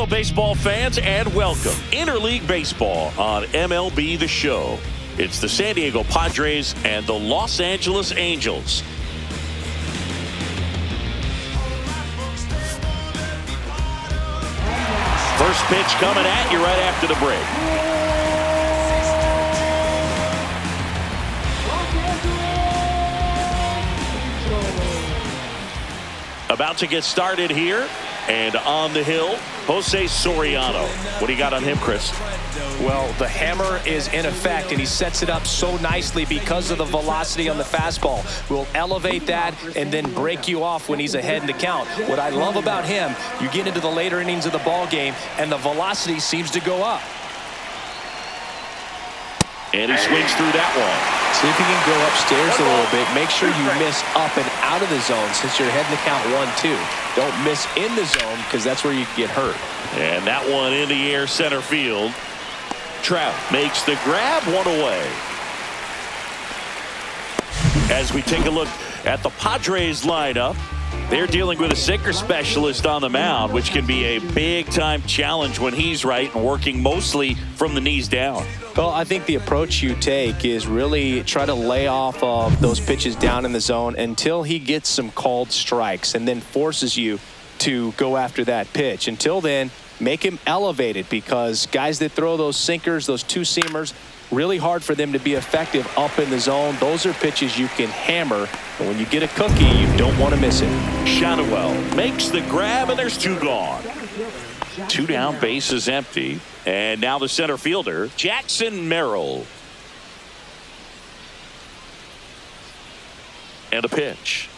Hello, baseball fans, and welcome. Interleague Baseball on MLB The Show. It's the San Diego Padres and the Los Angeles Angels. First pitch coming at you right after the break. About to get started here, and on the hill, Jose Soriano. What do you got on him, Chris? Well, the hammer is in effect, and he sets it up so nicely because of the velocity on the fastball. Will elevate that and then break you off when he's ahead in the count. What I love about him, you get into the later innings of the ball game, and the velocity seems to go up. And he swings through that one. See if you can go upstairs a little bit. Make sure you miss up and out of the zone since you're heading to count 1-2. Don't miss in the zone because that's where you get hurt. And that one in the air center field. Trout makes the grab, one away. As we take a look at the Padres lineup, they're dealing with a sinker specialist on the mound, which can be a big-time challenge when he's right and working mostly from the knees down. Well, I think the approach you take is really try to lay off of those pitches down in the zone until he gets some called strikes and then forces you to go after that pitch. Until then, make him elevated because guys that throw those sinkers, those two-seamers, really hard for them to be effective up in the zone. Those are pitches you can hammer. But when you get a cookie, you don't want to miss it. Shadowell makes the grab, and there's two gone. Two down, bases empty. And now the center fielder, Jackson Merrill. And a pitch.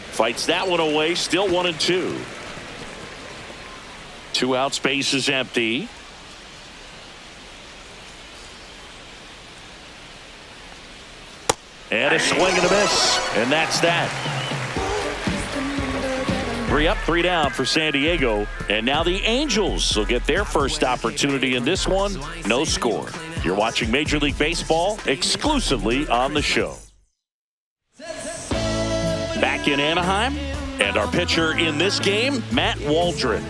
Fights that one away, still 1-2. Two outs, bases empty. And a swing and a miss. And that's that. 3 up, 3 down for San Diego. And now the Angels will get their first opportunity in this one. No score. You're watching Major League Baseball exclusively on the show. Back in Anaheim, and our pitcher in this game, Matt Waldron.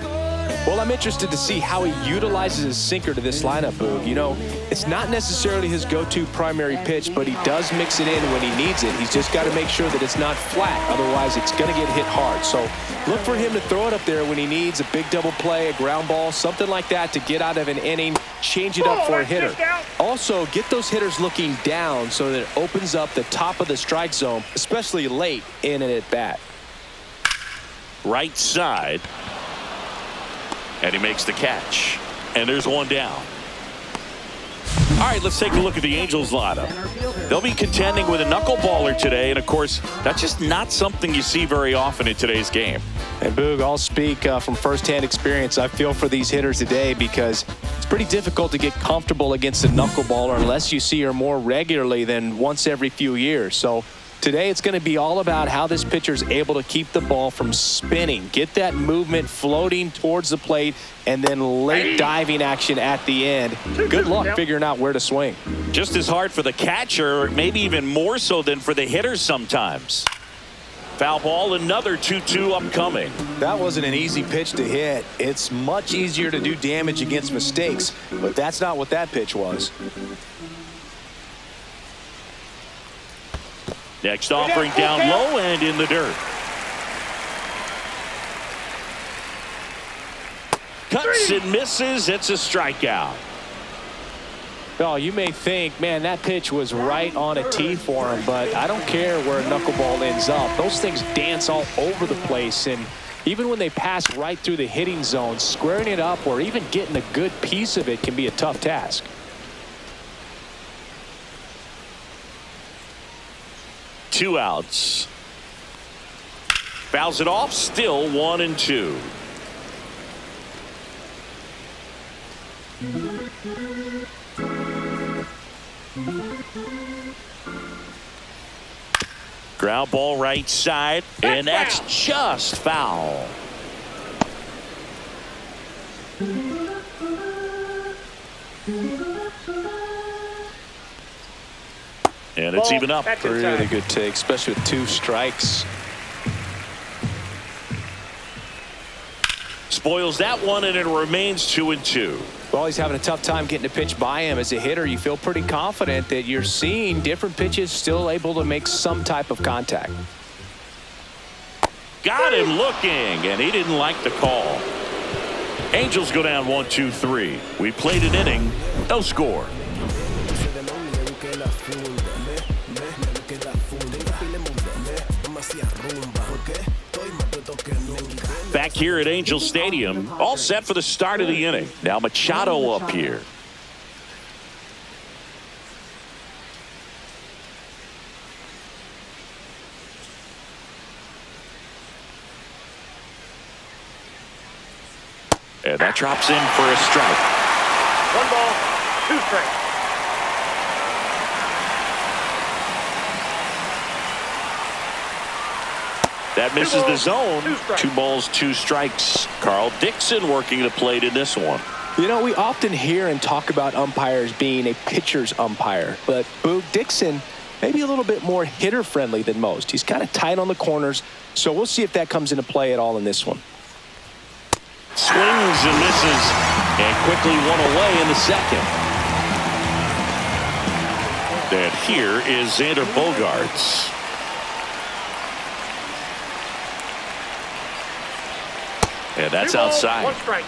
Well, I'm interested to see how he utilizes his sinker to this lineup, Boog. You know, it's not necessarily his go-to primary pitch, but he does mix it in when he needs it. He's just got to make sure that it's not flat. Otherwise, it's going to get hit hard. So look for him to throw it up there when he needs a big double play, a ground ball, something like that to get out of an inning, change it up for a hitter. Also, get those hitters looking down so that it opens up the top of the strike zone, especially late in an at-bat. Right side. And he makes the catch. And there's one down. All right, let's take a look at the Angels lineup. They'll be contending with a knuckleballer today. And, of course, that's just not something you see very often in today's game. And, Boog, I'll speak from firsthand experience. I feel for these hitters today because it's pretty difficult to get comfortable against a knuckleballer unless you see her more regularly than once every few years. So today it's going to be all about how this pitcher's able to keep the ball from spinning, get that movement floating towards the plate, and then late diving action at the end. Good luck figuring out where to swing. Just as hard for the catcher, maybe even more so than for the hitters sometimes. Foul ball, another 2-2 upcoming. That wasn't an easy pitch to hit. It's much easier to do damage against mistakes, but that's not what that pitch was. Next offering down low and in the dirt. Cuts and misses. It's a strikeout. Oh, you may think, man, that pitch was right on a tee for him, but I don't care where a knuckleball ends up. Those things dance all over the place, and even when they pass right through the hitting zone, squaring it up or even getting a good piece of it can be a tough task. Two outs. Fouls it off, still 1-2. Ground ball right side, and that's just foul. And it's even up. Really good take, especially with 2 strikes. Spoils that one, and it remains 2-2. Well, he's having a tough time getting a pitch by him. As a hitter, you feel pretty confident that you're seeing different pitches still able to make some type of contact. Got him looking, and he didn't like the call. Angels go down 1-2-3. We played an inning, no score. Back here at Angel Stadium, all set for the start of the inning. Now Machado up here. And that drops in for a strike. 1 ball, 2 strikes. That misses the zone. 2 balls, 2 strikes. Carl Dixon working the plate in this one. You know, we often hear and talk about umpires being a pitcher's umpire, but Boog Dixon maybe a little bit more hitter friendly than most. He's kind of tight on the corners, so we'll see if that comes into play at all in this one. Swings and misses, and quickly 1 away in the second. And here is Xander Bogaerts. And that's 2 balls, outside. 1 strike.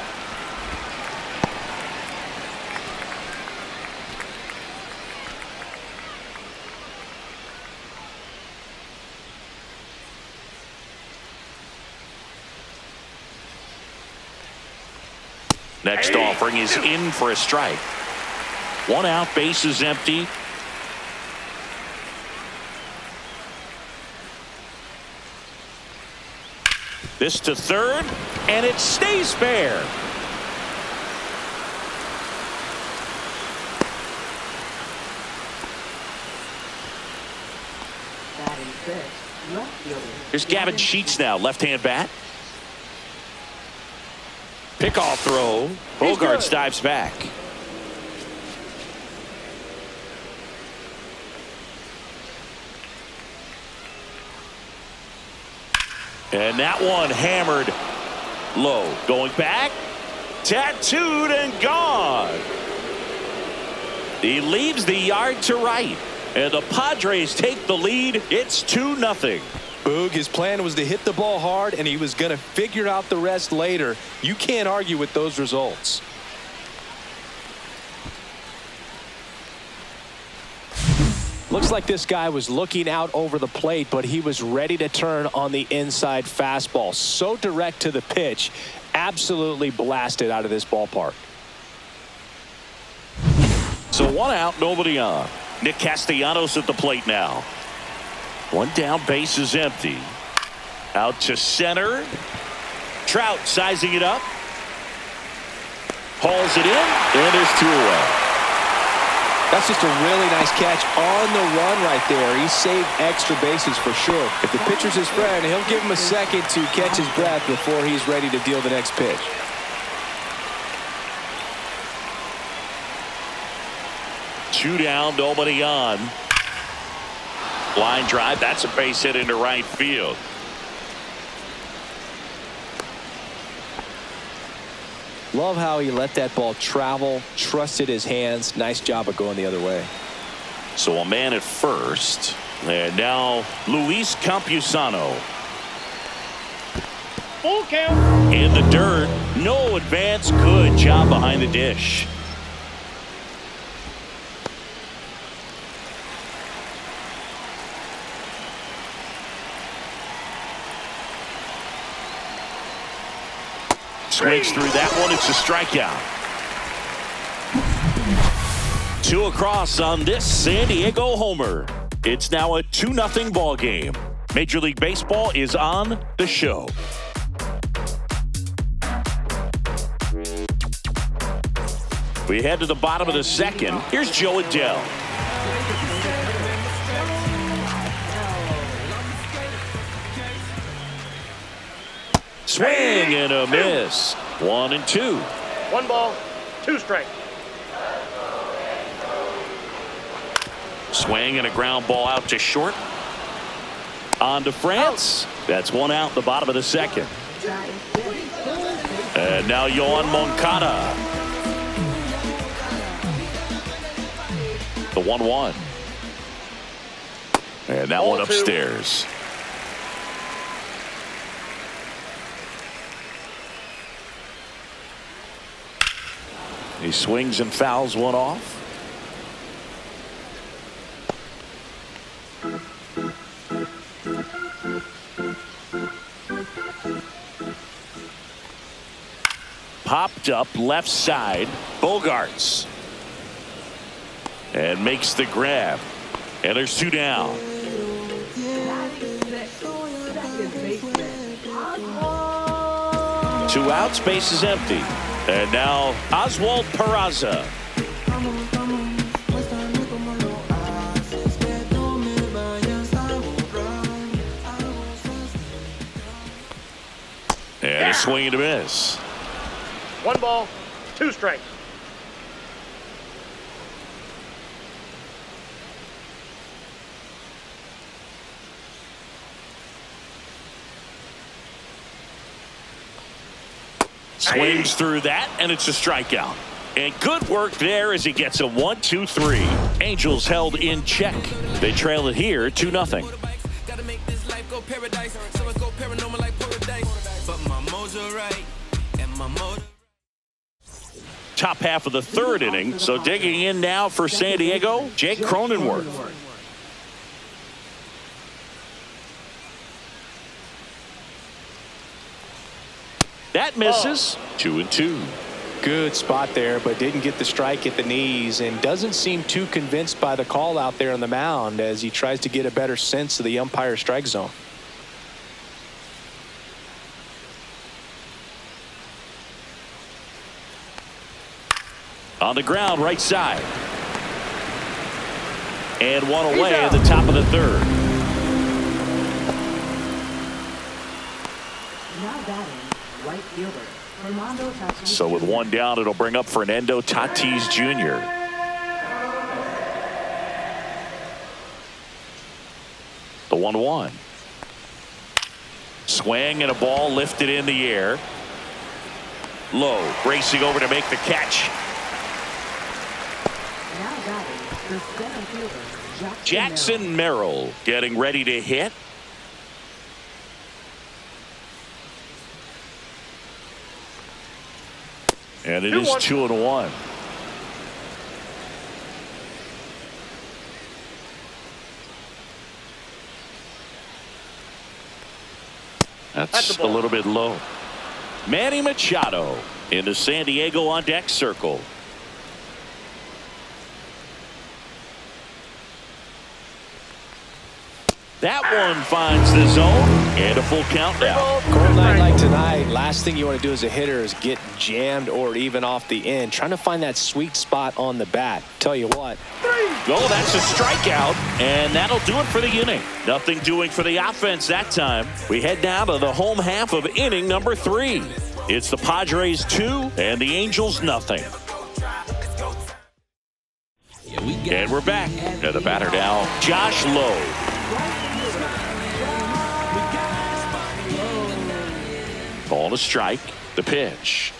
Next offering is in for a strike. 1 out, base is empty. This to third, and it stays fair. Here's Gavin Sheets now, left-hand bat. Pickoff throw. Bogaerts dives back. And that one hammered low. Going back. Tattooed and gone. He leaves the yard to right. And the Padres take the lead. It's 2-0. Boog, his plan was to hit the ball hard, and he was going to figure out the rest later. You can't argue with those results. Looks like this guy was looking out over the plate, but he was ready to turn on the inside fastball. So direct to the pitch, absolutely blasted out of this ballpark. So 1 out, nobody on. Nick Castellanos at the plate now. 1 down, base is empty. Out to center. Trout sizing it up. Hauls it in, and there's 2 away. That's just a really nice catch on the run right there. He saved extra bases for sure. If the pitcher's his friend, he'll give him a second to catch his breath before he's ready to deal the next pitch. Two down, nobody on. Line drive, that's a base hit into right field. Love how he let that ball travel, trusted his hands. Nice job of going the other way. So a man at first. And now Luis Campusano. Full count. In the dirt. No advance. Good job behind the dish. Swings through that one. It's a strikeout. 2 across on this San Diego homer. It's now a 2-0 ball game. Major League Baseball is on the show. We head to the bottom of the second. Here's Joe Adell. Swing and a miss. 1-2. 1 ball, 2 strikes. Swing and a ground ball out to short. On to France. That's one out in the bottom of the second. And now Yohan Moncada. The 1-1. And that one upstairs. He swings and fouls one off. Popped up left side. Bogarts. And makes the grab. And there's two down. Two outs, base is empty. And now Oswald Peraza. And a swing and a miss. 1 ball, 2 strikes. Swings through that, and it's a strikeout. And good work there as he gets a 1-2-3. Angels held in check. They trail it here 2-0. Top half of the third inning. So digging in now for San Diego, Jake Cronenworth. That misses. 2-2. Good spot there, but didn't get the strike at the knees and doesn't seem too convinced by the call out there on the mound as he tries to get a better sense of the umpire strike zone. On the ground, right side. And one away at the top of the third. Now batting, right fielder. So with one down, it'll bring up Fernando Tatis Jr. The 1-1. Swing and a ball lifted in the air. Low, racing over to make the catch. Now batting, the center fielder, Jackson Merrill getting ready to hit. And it is 2-1. That's a little bit low. Manny Machado into San Diego on deck circle. That one finds the zone and a full count now. Cold night like tonight, last thing you want to do as a hitter is get jammed or even off the end. Trying to find that sweet spot on the bat. Tell you what. Oh, that's a strikeout, and that'll do it for the inning. Nothing doing for the offense that time. We head down to the home half of inning number 3. It's the Padres 2 and the Angels nothing. And we're back. And the batter now, Josh Lowe. Ball to strike. The pitch.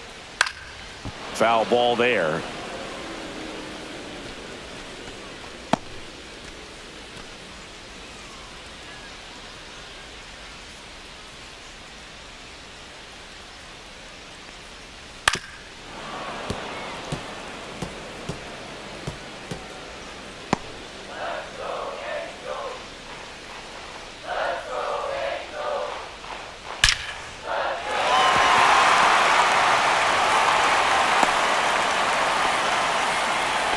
Foul ball there.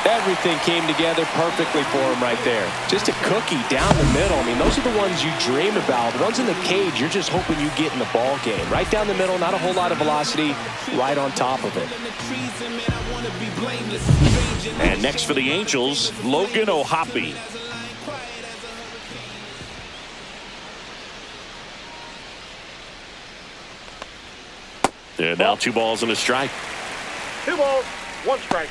Everything came together perfectly for him right there. Just a cookie down the middle. I mean, those are the ones you dream about. The ones in the cage, you're just hoping you get in the ball game. Right down the middle, not a whole lot of velocity, right on top of it. And next for the Angels, Logan O'Hoppe. And now 2 balls and a strike. 2 balls, 1 strike.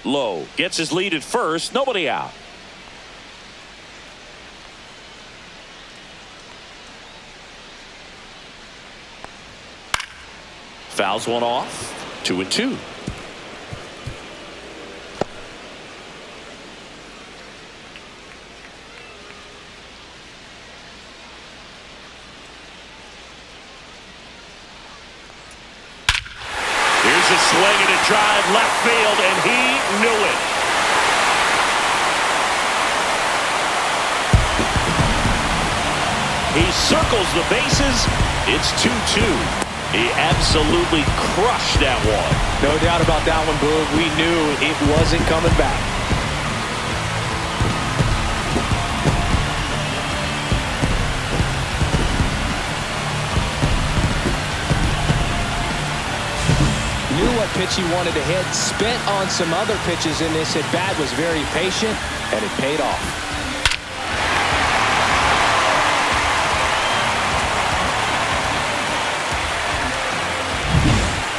Low gets his lead at first. Nobody out. Fouls one off. 2-2. Here's a swing and a drive left field, and he knew it. He circles the bases. It's 2-2. He absolutely crushed that one. No doubt about that one, Boog. We knew it wasn't coming back. Knew what pitch he wanted to hit. Spent on some other pitches in this at bat. Was very patient, and it paid off.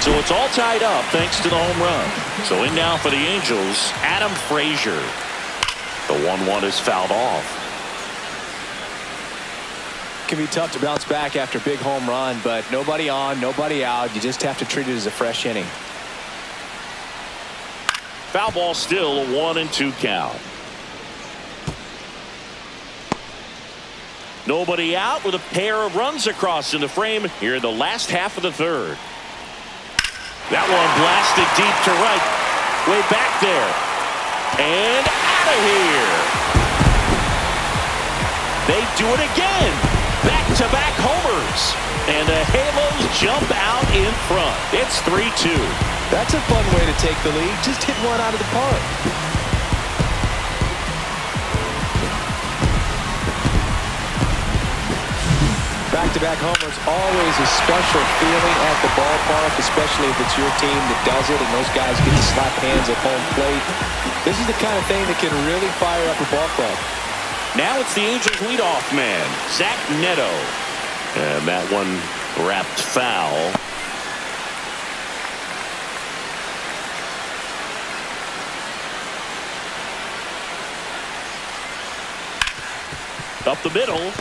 So it's all tied up thanks to the home run. So in now for the Angels, Adam Frazier. The 1-1 is fouled off. It can be tough to bounce back after a big home run, but nobody on, nobody out. You just have to treat it as a fresh inning. Foul ball still, a 1-2 count. Nobody out with a pair of runs across in the frame here in the last half of the third. That one blasted deep to right. Way back there. And out of here. They do it again. Back-to-back homers. And the Halos jump out in front. It's 3-2. That's a fun way to take the lead. Just hit one out of the park. Back-to-back homers, always a special feeling at the ballpark, especially if it's your team that does it and those guys get to slap hands at home plate. This is the kind of thing that can really fire up a ball club. Now it's the Angels leadoff man, Zach Neto. And that one wrapped foul. Up the middle.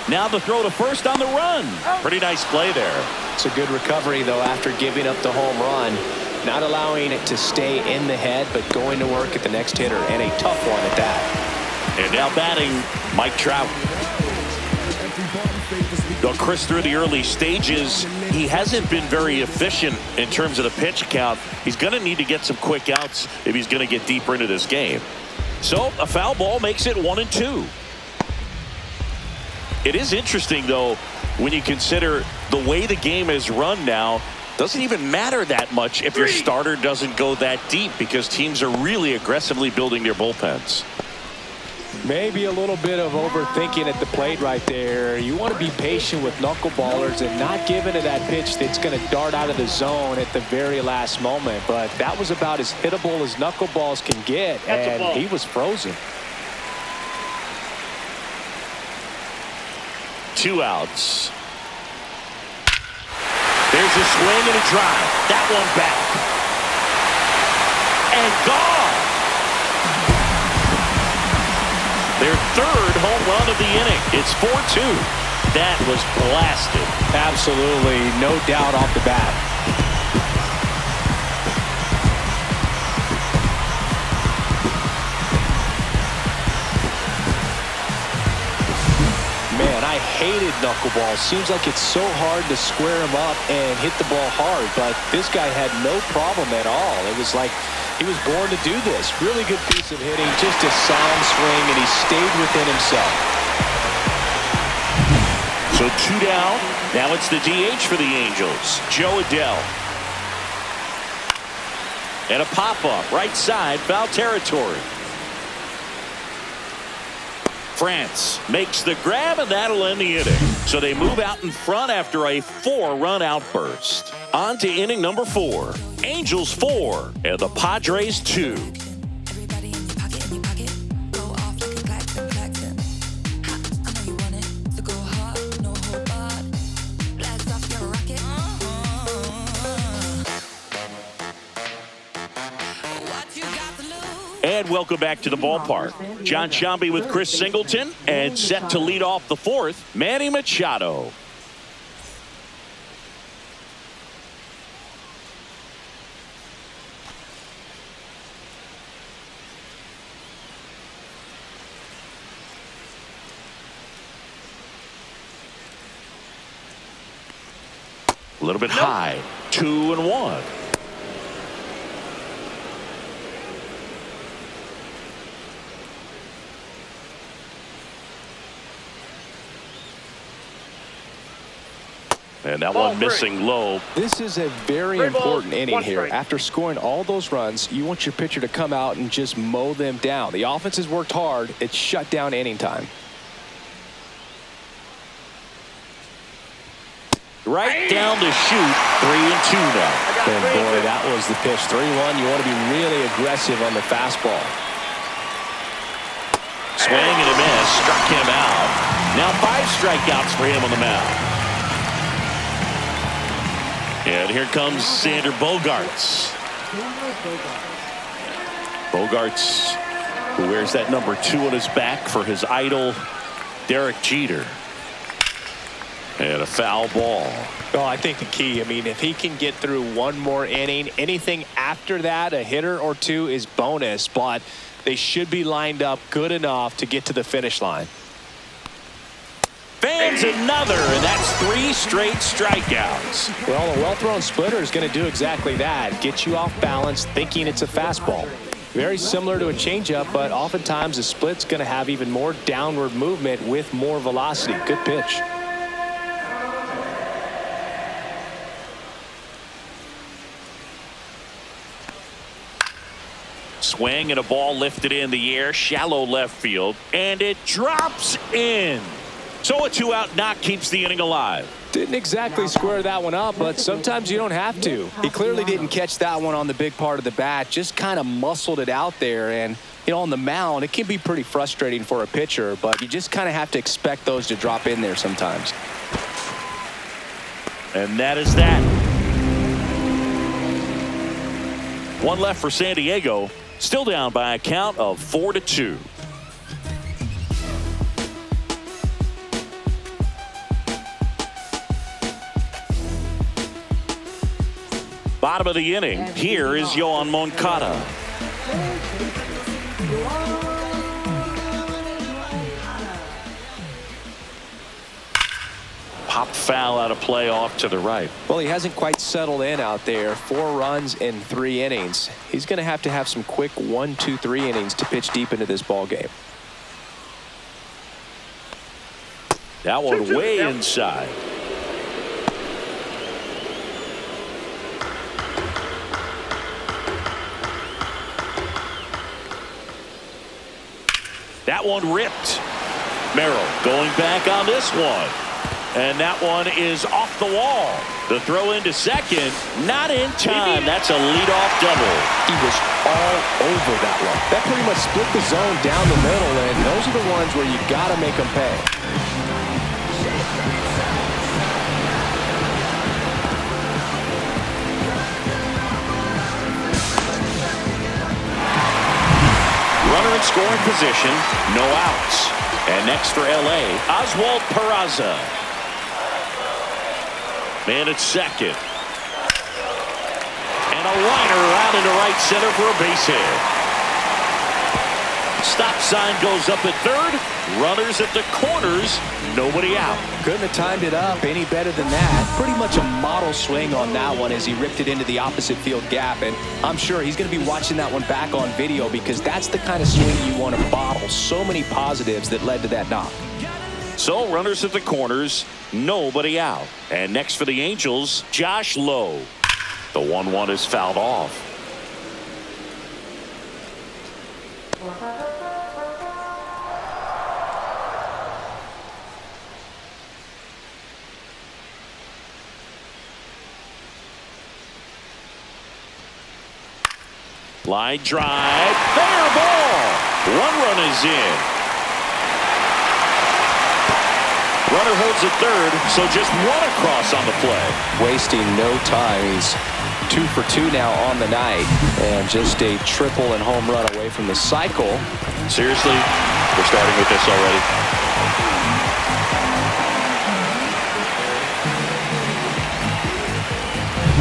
Now the throw to first on the run. Pretty nice play there. It's a good recovery, though, after giving up the home run. Not allowing it to stay in the head, but going to work at the next hitter, and a tough one at that. And now batting, Mike Trout. Though Chris, through the early stages, he hasn't been very efficient in terms of the pitch count. He's going to need to get some quick outs if he's going to get deeper into this game. So a foul ball makes it 1-2. It is interesting, though, when you consider the way the game is run now. Doesn't even matter that much if your starter doesn't go that deep, because teams are really aggressively building their bullpens. Maybe a little bit of overthinking at the plate right there. You want to be patient with knuckleballers and not give into that pitch that's going to dart out of the zone at the very last moment. But that was about as hittable as knuckleballs can get, and he was frozen. 2 outs. There's a swing and a drive. That one back. And gone. Their third home run of the inning. It's 4-2. That was blasted. Absolutely, no doubt off the bat. Man, I hated knuckleballs. Seems like it's so hard to square him up and hit the ball hard, but this guy had no problem at all. It was like he was born to do this. Really good piece of hitting, just a sound swing, and he stayed within himself. So 2 down. Now it's the DH for the Angels, Joe Adell. And a pop-up right side, foul territory. France makes the grab, and that'll end the inning. So they move out in front after a 4-run outburst. On to inning number 4. Angels 4 and the Padres 2. And welcome back to the ballpark. John Sciambi with Chris Singleton, and set to lead off the fourth, Manny Machado. A little bit high, 2-1. And that one missing low. This is a very important inning here. After scoring all those runs, you want your pitcher to come out and just mow them down. The offense has worked hard. It's shut down inning time. Right down the chute, 3-2 now. And boy, that was the pitch. 3-1. You want to be really aggressive on the fastball. Swing and a miss, struck him out. Now 5 strikeouts for him on the mound. And here comes Sander Bogaerts. Bogaerts, who wears that number 2 on his back for his idol, Derek Jeter. And a foul ball. Well, I think the key, I mean, if he can get through one more inning, anything after that, a hitter or 2 is bonus, but they should be lined up good enough to get to the finish line. Fans another, and that's 3 straight strikeouts. Well, a well-thrown splitter is going to do exactly that. Get you off balance, thinking it's a fastball. Very similar to a changeup, but oftentimes a split's going to have even more downward movement with more velocity. Good pitch. Swing and a ball lifted in the air, shallow left field, and it drops in. So a 2-out knock keeps the inning alive. Didn't exactly square that one up, but sometimes you don't have to. He clearly didn't catch that one on the big part of the bat, just kind of muscled it out there. And, you know, on the mound, it can be pretty frustrating for a pitcher, but you just kind of have to expect those to drop in there sometimes. And that is that. 1 left for San Diego, still down by a count of 4-2. Bottom of the inning, here is Yoan Moncada. Pop foul out of play off to the right. Well, he hasn't quite settled in out there. 4 runs in 3 innings. He's going to have some quick 1, 2, 3 innings to pitch deep into this ball game. That one way inside. That one ripped. Merrill going back on this one. And that one is off the wall. The throw into second, not in time. That's a leadoff double. He was all over that one. That pretty much split the zone down the middle, and those are the ones where you got to make them pay. Runner in scoring position, no outs. And next for L.A., Oswald Peraza. Man at second. And a liner out into right center for a base hit. Stop sign goes up at third. Runners at the corners. Nobody out. Couldn't have timed it up any better than that. Pretty much a model swing on that one as he ripped it into the opposite field gap. And I'm sure he's going to be watching that one back on video because that's the kind of swing you want to bottle. So many positives that led to that knock. So runners at the corners. Nobody out. And next for the Angels, Josh Lowe. The 1-1 is fouled off. Line drive, fair ball. 1 run is in. Runner holds at third, so just 1 across on the play. Wasting no time. He's 2 for 2 now on the night, and just a triple and home run away from the cycle. Seriously, we're starting with this already.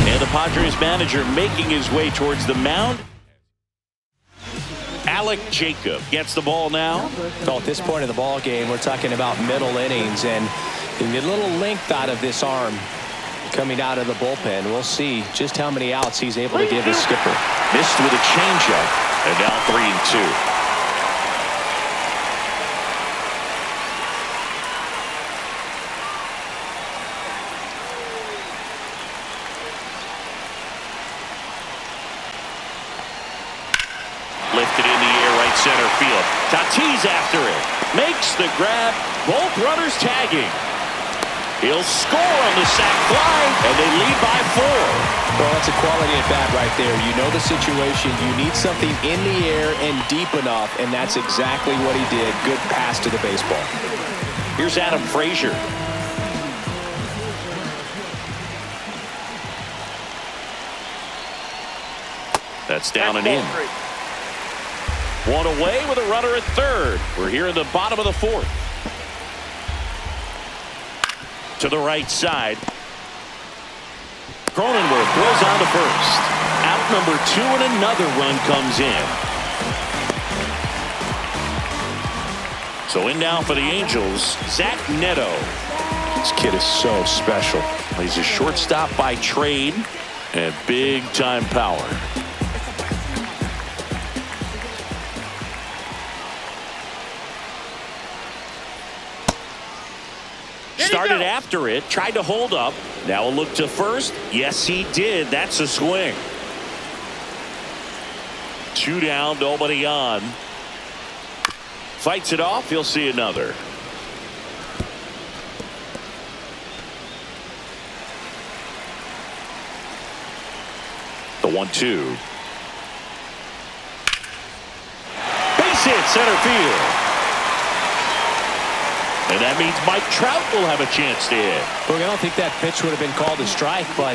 And the Padres manager making his way towards the mound. Alec Jacob gets the ball now. Well, at this point in the ball game, we're talking about middle innings, and you get a little length out of this arm coming out of the bullpen. We'll see just how many outs he's able to give his skipper. Missed with a changeup, and now 3-2. Lifted in the air, right center field. Tatis after it. Makes the grab. Both runners tagging. He'll score on the sac fly, and they lead by 4. Well, that's a quality at bat right there. You know the situation. You need something in the air and deep enough, and that's exactly what he did. Good pass to the baseball. Here's Adam Frazier. That's down and in. 1 away with a runner at third. We're here in the bottom of the 4th. To the right side. Cronenworth throws on to first. Out number 2, and another run comes in. So in now for the Angels, Zach Neto. This kid is so special. He's a shortstop by trade and big time power. Started after it, tried to hold up. Now a look to first. Yes, he did. That's a swing. 2 down, nobody on. Fights it off. He'll see another. The 1-2. Base hit, center field. And that means Mike Trout will have a chance to hit. Look, I don't think that pitch would have been called a strike, but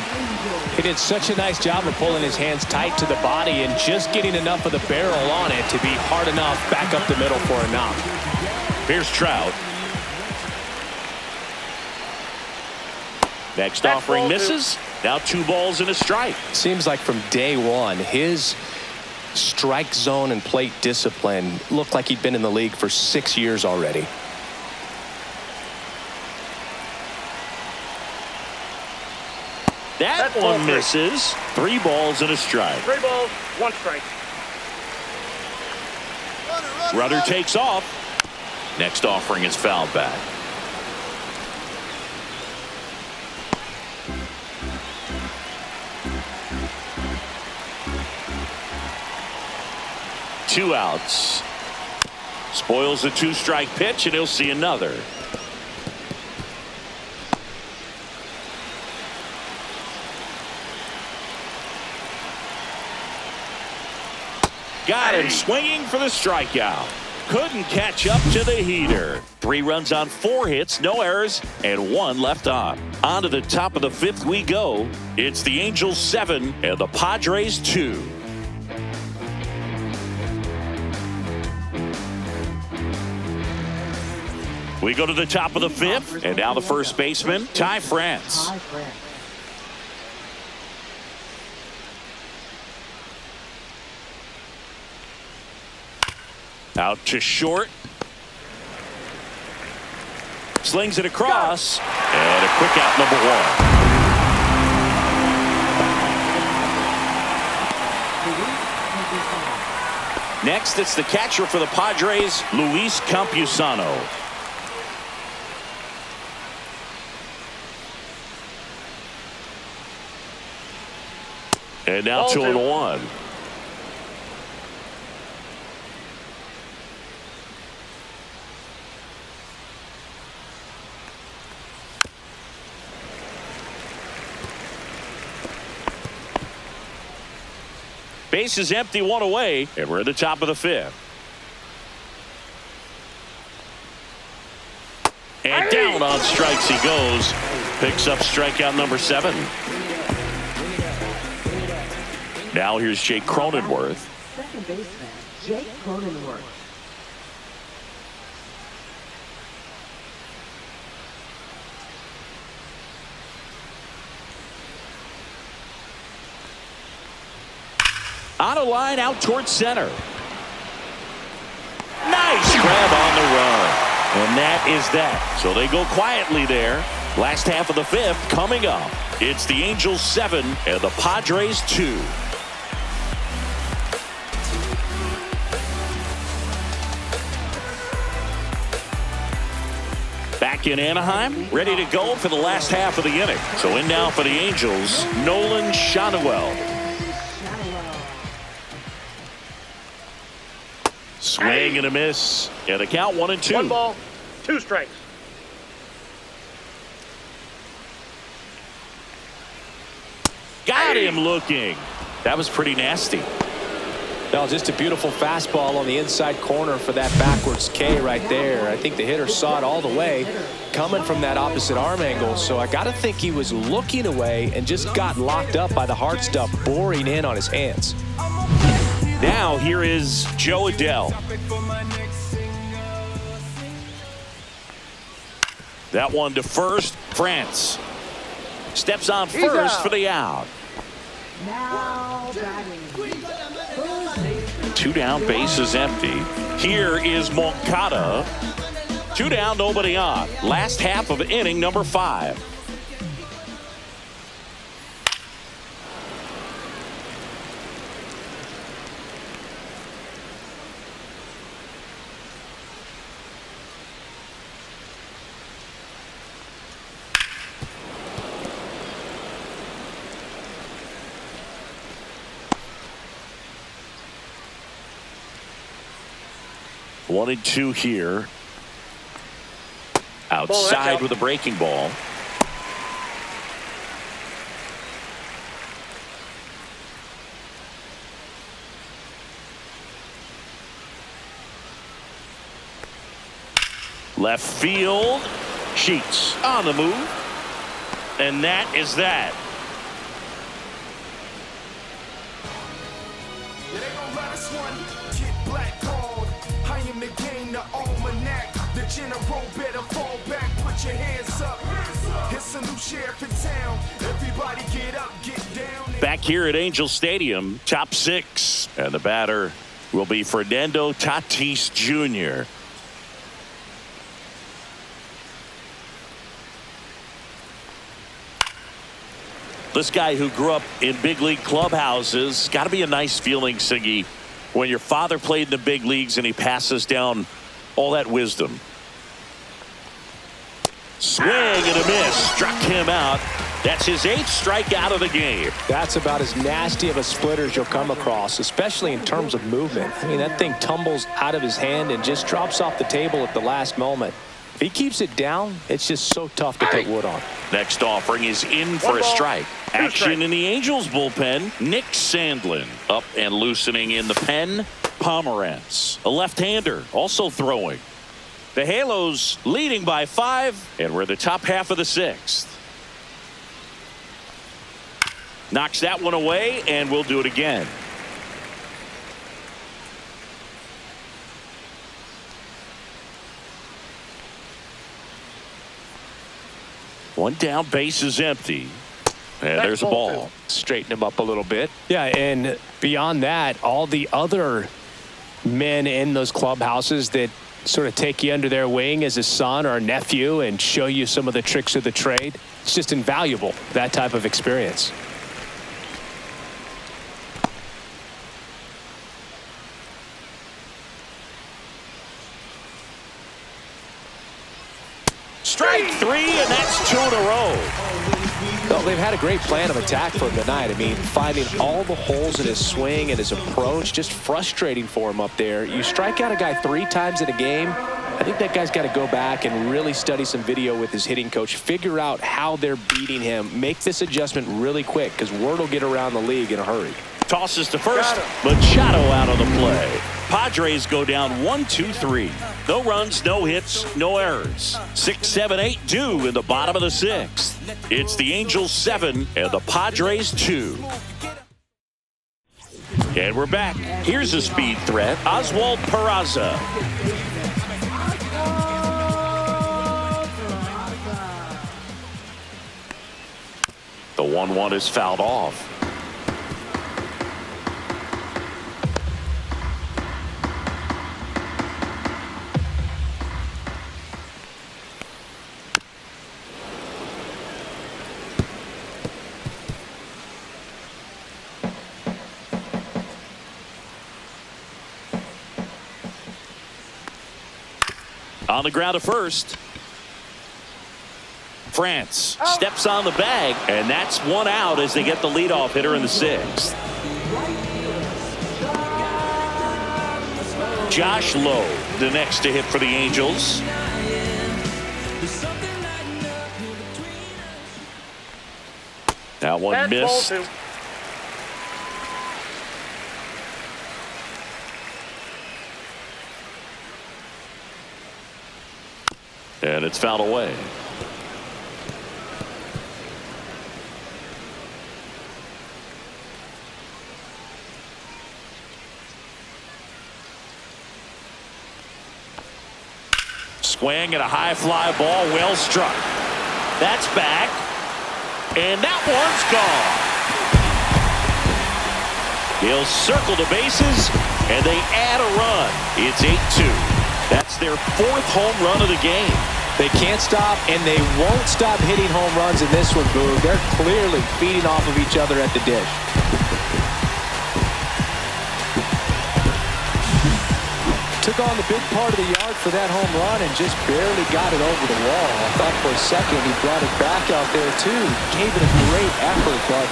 he did such a nice job of pulling his hands tight to the body and just getting enough of the barrel on it to be hard enough back up the middle for a knock. Here's Trout. Next offering misses. Now 2 balls and a strike. Seems like from day one, his strike zone and plate discipline looked like he'd been in the league for 6 years already. That one misses. 3 balls and a strike. 3 balls, 1 strike. Runner takes off. Next offering is fouled back. Two outs. Spoils the 2-strike pitch, and he'll see another. Got him swinging for the strikeout. Couldn't catch up to the heater. 3 runs on 4 hits, no errors, and 1 left on. On to the top of the 5th we go. It's the Angels 7 and the Padres 2. We go to the top of the 5th, and now the first baseman, Ty France. Out to short. Slings it across. And a quick out, number 1. Next, it's the catcher for the Padres, Luis Campusano. And now 2-1. Base is empty, 1 away, and we're at the top of the 5th. And down on strikes he goes. Picks up strikeout number 7. Now here's Jake Cronenworth. Second baseman, Jake Cronenworth. On a line out towards center. Nice grab on the run. And that is that. So they go quietly there. Last half of the fifth coming up. It's the Angels 7 and the Padres 2. Back in Anaheim, ready to go for the last half of the inning. So in now for the Angels, Nolan Schanuel. Swing and a miss. And the count 1-2. 1 ball, 2 strikes. Got him looking. That was pretty nasty. No, just a beautiful fastball on the inside corner for that backwards K right there. I think the hitter saw it all the way coming from that opposite arm angle. So I got to think he was looking away and just got locked up by the hard stuff boring in on his hands. Now here is Joe Adell. That one to first. France steps on first for the out. Now batting. 2 down, bases empty. Here is Moncada. 2 down, nobody on. Last half of inning number 5. One and 2 here. Outside with a breaking ball. Left field. Sheets on the move. And that is that. Back here at Angel Stadium, top 6, and the batter will be Fernando Tatis Jr. This guy who grew up in big league clubhouses, got to be a nice feeling, Siggy, when your father played in the big leagues and he passes down all that wisdom. Swing and a miss. Struck him out. That's his 8th strikeout of the game. That's about as nasty of a splitter as you'll come across, especially in terms of movement. I mean, that thing tumbles out of his hand and just drops off the table at the last moment. If he keeps it down, it's just so tough to put wood on. Next offering is in for a strike. Action in the Angels bullpen. Nick Sandlin up and loosening in the pen. Pomerantz, a left-hander, also throwing. The Halos leading by 5, and we're the top half of the 6th. Knocks that one away, and we'll do it again. One down, base is empty. And there's a ball. Straighten him up a little bit. Yeah, and beyond that, all the other men in those clubhouses that sort of take you under their wing as a son or a nephew and show you some of the tricks of the trade. It's just invaluable, that type of experience. Strike 3, and that's 2 in a row. Well, they've had a great plan of attack for him tonight. I mean, finding all the holes in his swing and his approach, just frustrating for him up there. You strike out a guy 3 times in a game, I think that guy's got to go back and really study some video with his hitting coach, figure out how they're beating him, make this adjustment really quick, because word will get around the league in a hurry. Tosses to first. Machado out of the play. Padres go down 1-2-3. No runs, no hits, no errors. 6, 7, 8 due in the bottom of the 6th. It's the Angels 7 and the Padres 2. And we're back. Here's a speed threat, Oswald Peraza. The 1-1 is fouled off. On the ground at first. France steps on the bag, and that's one out as they get the leadoff hitter in the sixth. Josh Lowe, the next to hit for the Angels. That one missed. And it's fouled away. Swing and a high fly ball, well struck. That's back. And that one's gone. He'll circle the bases, and they add a run. It's 8-2. That's their fourth home run of the game. They can't stop, and they won't stop hitting home runs in this one, Boog. They're clearly feeding off of each other at the dish. Took on the big part of the yard for that home run and just barely got it over the wall. I thought for a second he brought it back out there, too. Gave it a great effort, but...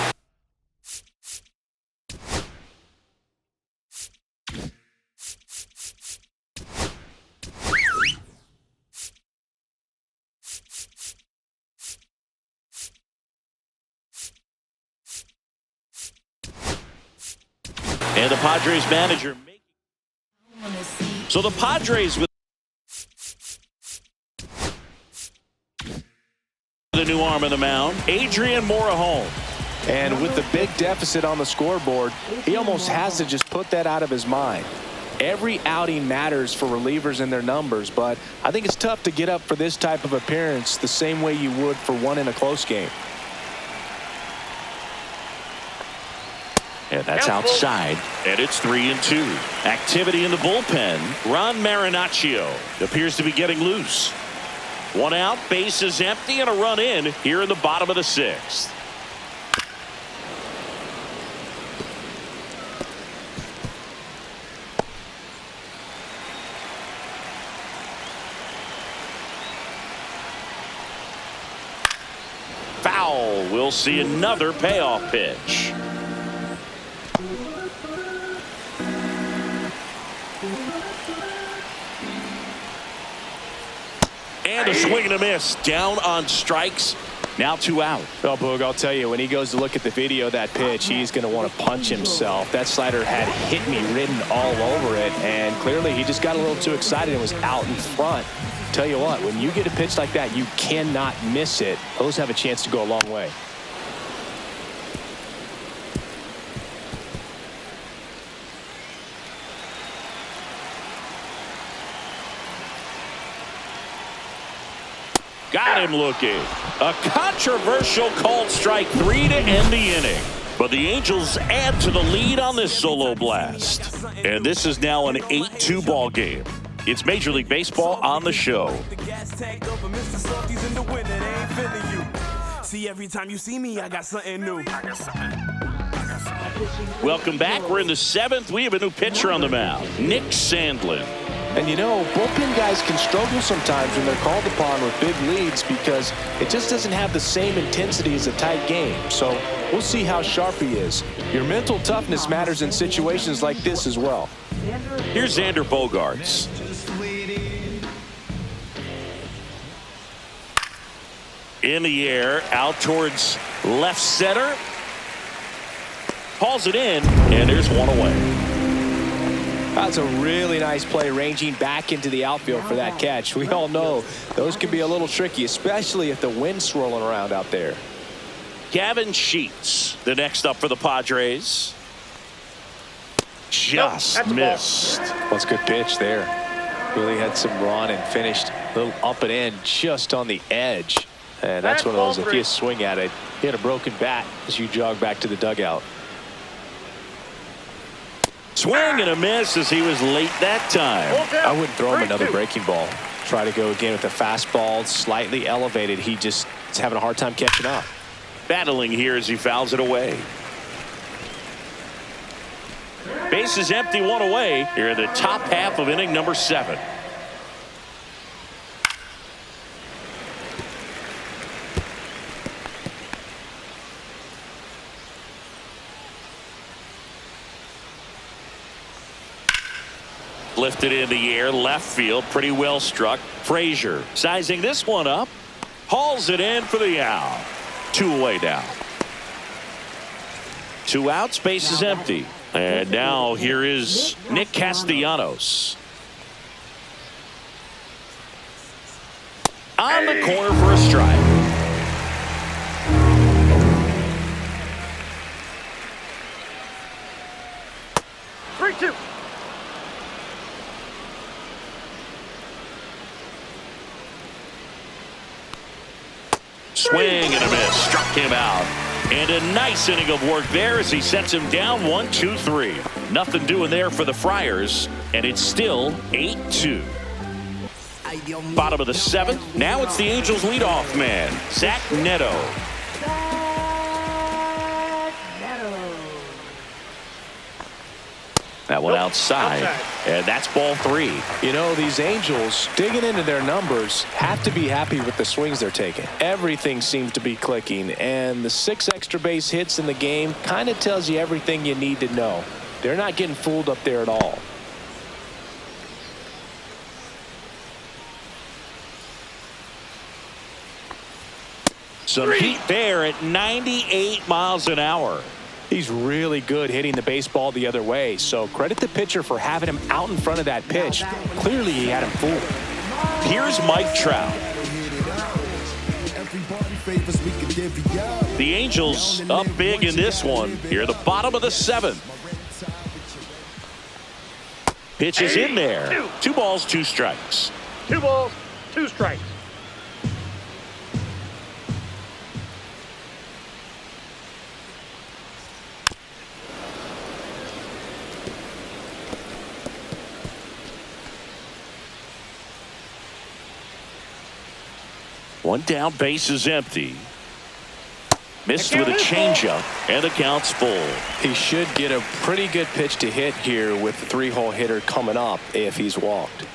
And the Padres manager. So the Padres with the new arm in the mound, Adrian Morejon. And with the big deficit on the scoreboard, he almost has to just put that out of his mind. Every outing matters for relievers and their numbers, but I think it's tough to get up for this type of appearance the same way you would for one in a close game. And that's outside, and it's 3-2. Activity in the bullpen. Ron Marinaccio appears to be getting loose. One out, base is empty, and a run in here in the bottom of the sixth. Foul. We'll see another payoff pitch. And a swing and a miss. Down on strikes. Now 2 out. Well, Boog, I'll tell you, when he goes to look at the video of that pitch, he's going to want to punch himself. That slider had hit me written all over it, and clearly he just got a little too excited and was out in front. Tell you what, when you get a pitch like that, you cannot miss it. Those have a chance to go a long way. Got him looking. A controversial called strike 3 to end the inning. But the Angels add to the lead on this solo blast. And this is now an 8-2 ball game. It's Major League Baseball on the show. See, every time you see me, I got something new. Welcome back. We're in the 7th. We have a new pitcher on the mound, Nick Sandlin. And you know, bullpen guys can struggle sometimes when they're called upon with big leads because it just doesn't have the same intensity as a tight game. So we'll see how sharp he is. Your mental toughness matters in situations like this as well. Here's Xander Bogaerts. In the air, out towards left center. Hauls it in, and there's one away. That's a really nice play, ranging back into the outfield for that catch. We all know those can be a little tricky, especially if the wind's swirling around out there. Gavin Sheets, the next up for the Padres. Just that's a ball. missed. That's a good pitch there. Really had some run and finished a little up and in just on the edge. And that's one of those, if you swing at it, you had a broken bat as you jog back to the dugout. Swing and a miss as he was late that time. I wouldn't throw him another breaking ball. Try to go again with the fastball, slightly elevated. He just is having a hard time catching up. Battling here as he fouls it away. Base is empty, one away here in the top half of inning number 7. Lifted in the air, left field, pretty well struck. Frazier sizing this one up, hauls it in for the out. 2 away now. 2 outs, base is empty. And now here is Nick Castellanos. On the corner for a strike. Three-two. Swing and a miss. Struck him out. And a nice inning of work there as he sets him down 1-2-3. Nothing doing there for the Friars, and it's still 8-2. Bottom of the 7th. Now it's the Angels leadoff man, Zach Neto. That one outside, and that's ball 3. You know, these Angels, digging into their numbers, have to be happy with the swings they're taking. Everything seems to be clicking, and the 6 extra base hits in the game kind of tells you everything you need to know. They're not getting fooled up there at all. Some heat there at 98 miles an hour. He's really good hitting the baseball the other way, so credit the pitcher for having him out in front of that pitch. Clearly he had him fooled. Here's Mike Trout. The Angels up big in this one here at the bottom of the 7th. Pitch is in there. 2 balls, 2 strikes. 2 balls, 2 strikes. One down, base is empty. Missed with a changeup, and the count's full. He should get a pretty good pitch to hit here with the 3-hole hitter coming up if he's walked.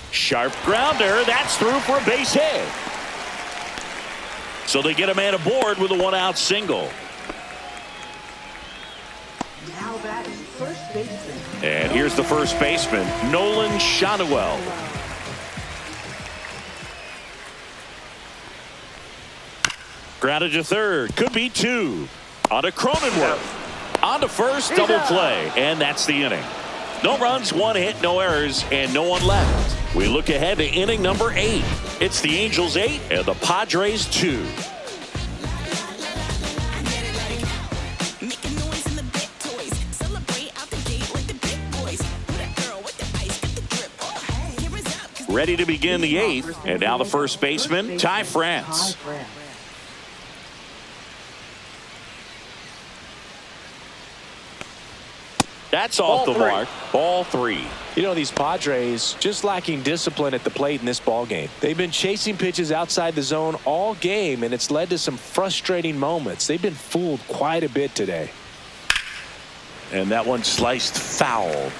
Sharp grounder. That's through for a base hit. So they get a man aboard with a 1-out single. Now that is first baseman. And here's the first baseman, Nolan Shotwell. Grounded to third. Could be 2. On to Cronenworth. On to first, double play. And that's the inning. No runs, 1 hit, no errors, and no one left. We look ahead to inning number 8. It's the Angels 8 and the Padres 2. Ready to begin the 8th, and now the first baseman, Ty France. That's off the mark. Ball 3. You know, these Padres just lacking discipline at the plate in this ball game. They've been chasing pitches outside the zone all game, and it's led to some frustrating moments. They've been fooled quite a bit today. And that one sliced foul.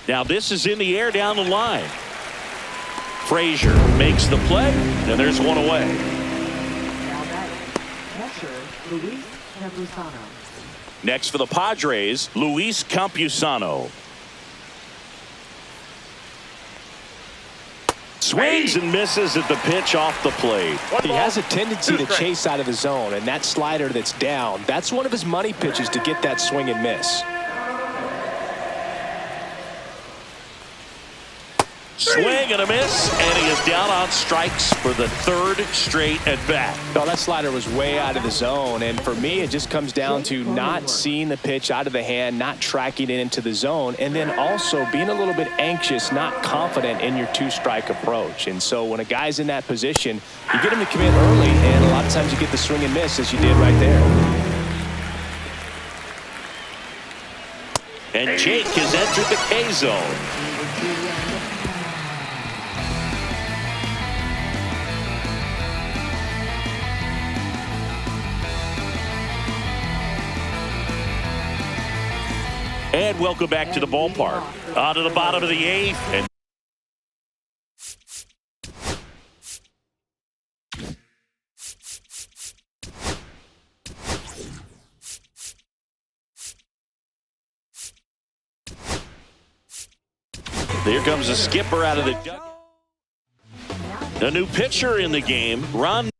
Now this is in the air down the line. Frazier makes the play, and there's one away. Now that catcher, Luis Campusano. Next for the Padres, Luis Swings and misses at the pitch off the plate. He has a tendency to chase out of the zone, and that slider that's down, that's one of his money pitches to get that swing and miss. Swing and a miss, and he is down on strikes for the third straight at bat. No, that slider was way out of the zone, and for me, it just comes down to not seeing the pitch out of the hand, not tracking it into the zone, and then also being a little bit anxious, not confident in your two-strike approach. And so when a guy's in that position, you get him to commit early, and a lot of times you get the swing and miss, as you did right there. And Jake has entered the K zone. And welcome back to the ballpark. On to the bottom of the eighth. And here comes the skipper out of the dugout. A new pitcher in the game, Ron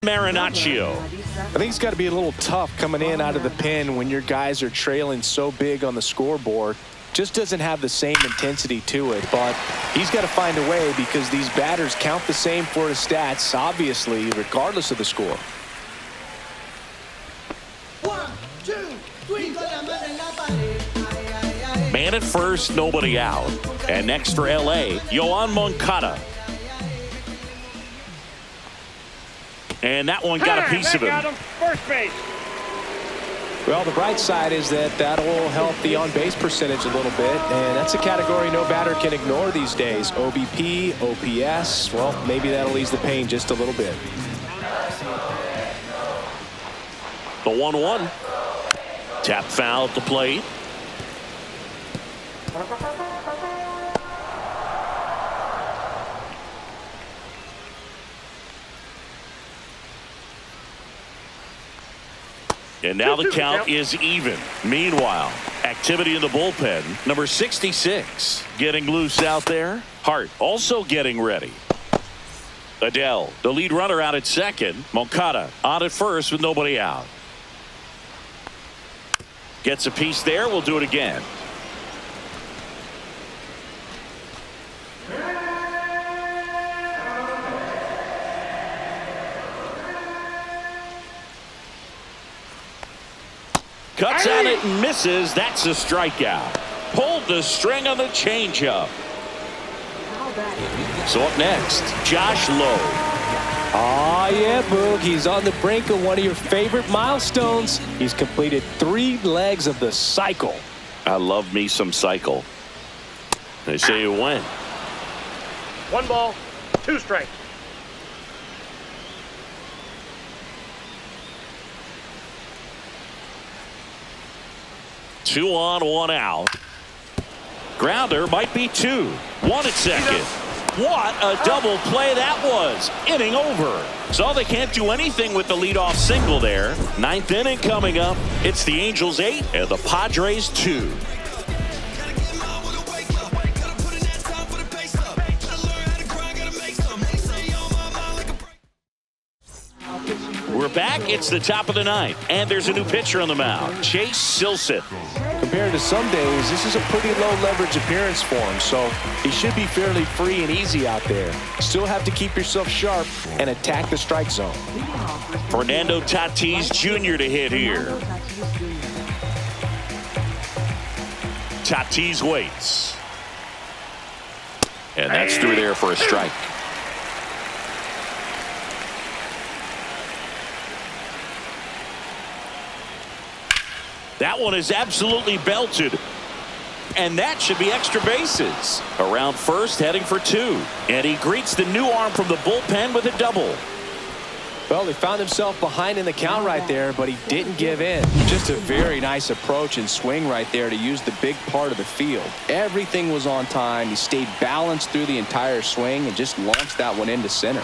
Marinaccio. I think it's got to be a little tough coming in out of the pen when your guys are trailing so big on the scoreboard. Just doesn't have the same intensity to it, but he's got to find a way because these batters count the same for his stats, obviously, regardless of the score. 1, 2, 3, Man at first, nobody out. And next for LA, Yoan Moncada. And that one got a piece of him. First base. Well, the bright side is that that'll help the on-base percentage a little bit, and that's a category no batter can ignore these days. OBP, OPS, well, maybe that'll ease the pain just a little bit. The 1-1. Tap foul at the plate. And now the count is even. Meanwhile, activity in the bullpen. Number 66 getting loose out there. Hart also getting ready. Adele, the lead runner, out at second. Moncada on at first with nobody out. Gets a piece there. We'll do it again. Cuts on it and misses. That's a strikeout. Pulled the string on the changeup. So up next, Josh Lowe. Oh, yeah, Boog. He's on the brink of one of your favorite milestones. He's completed 3 legs of the cycle. I love me some cycle. They say you win. 1 ball, 2 strikes. Two on, 1 out. Grounder might be 2. 1 at second. What a double play that was. Inning over. So they can't do anything with the leadoff single there. 9th inning coming up. It's the Angels 8 and the Padres 2. We're back. It's the top of the 9th, and there's a new pitcher on the mound, Chase Silseth. Compared to some days, this is a pretty low leverage appearance for him, so he should be fairly free and easy out there. Still have to keep yourself sharp and attack the strike zone. Fernando Tatis Jr. to hit here. Tatis waits. And that's through there for a strike. That one is absolutely belted. And that should be extra bases. Around first, heading for 2. And he greets the new arm from the bullpen with a double. Well, he found himself behind in the count right there, but he didn't give in. Just a very nice approach and swing right there to use the big part of the field. Everything was on time. He stayed balanced through the entire swing and just launched that one into center.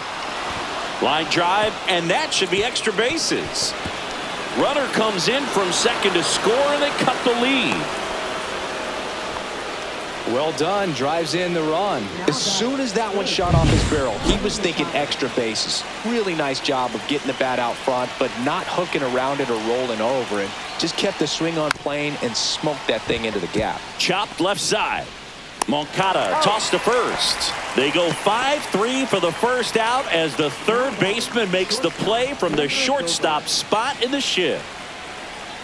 Line drive, and that should be extra bases. Runner comes in from second to score, and they cut the lead. Well done. Drives in the run. As soon as that one shot off his barrel, he was thinking extra bases. Really nice job of getting the bat out front, but not hooking around it or rolling over it. Just kept the swing on plane and smoked that thing into the gap. Chopped left side. Moncada tossed to first. They go 5-3 for the first out as the third baseman makes the play from the shortstop spot in the shift.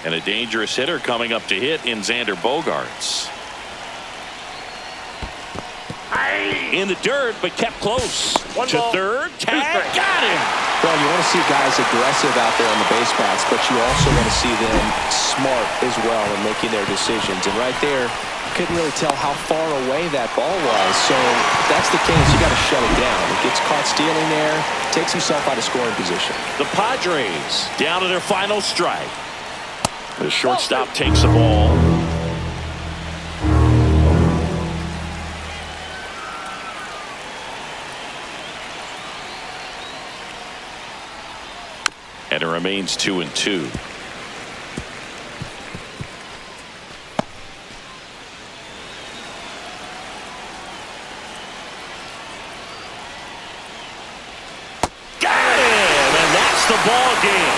And a dangerous hitter coming up to hit in Xander Bogaerts. In the dirt, but kept close. One to ball, third. two Tag. strikes. Got him. Well, you want to see guys aggressive out there on the base paths, but you also want to see them smart as well in making their decisions. And right there, couldn't really tell how far away that ball was. So if that's the case, you got to shut it down. It gets caught stealing there, takes himself out of scoring position. The Padres down to their final strike. The shortstop takes the ball. And it remains 2-2. Got him, and that's the ball game.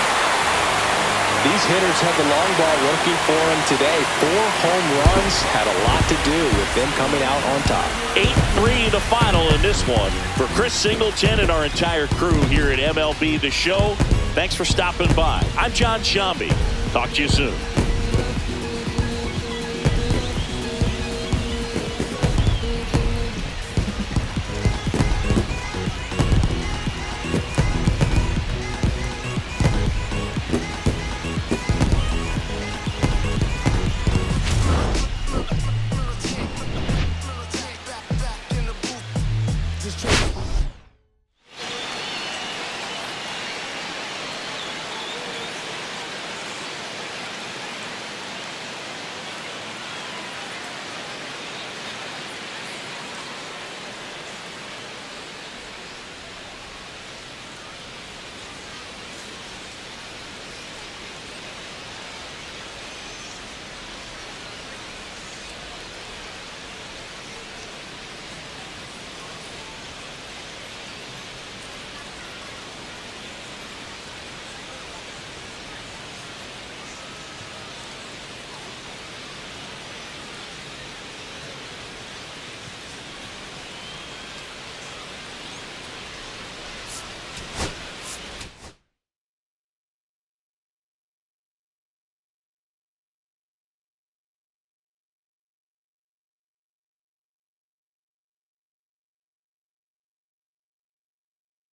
These hitters had the long ball working for them today. 4 home runs had a lot to do with them coming out on top. 8-3 the final in this one. For Chris Singleton and our entire crew here at MLB The Show, thanks for stopping by. I'm John Shambi. Talk to you soon.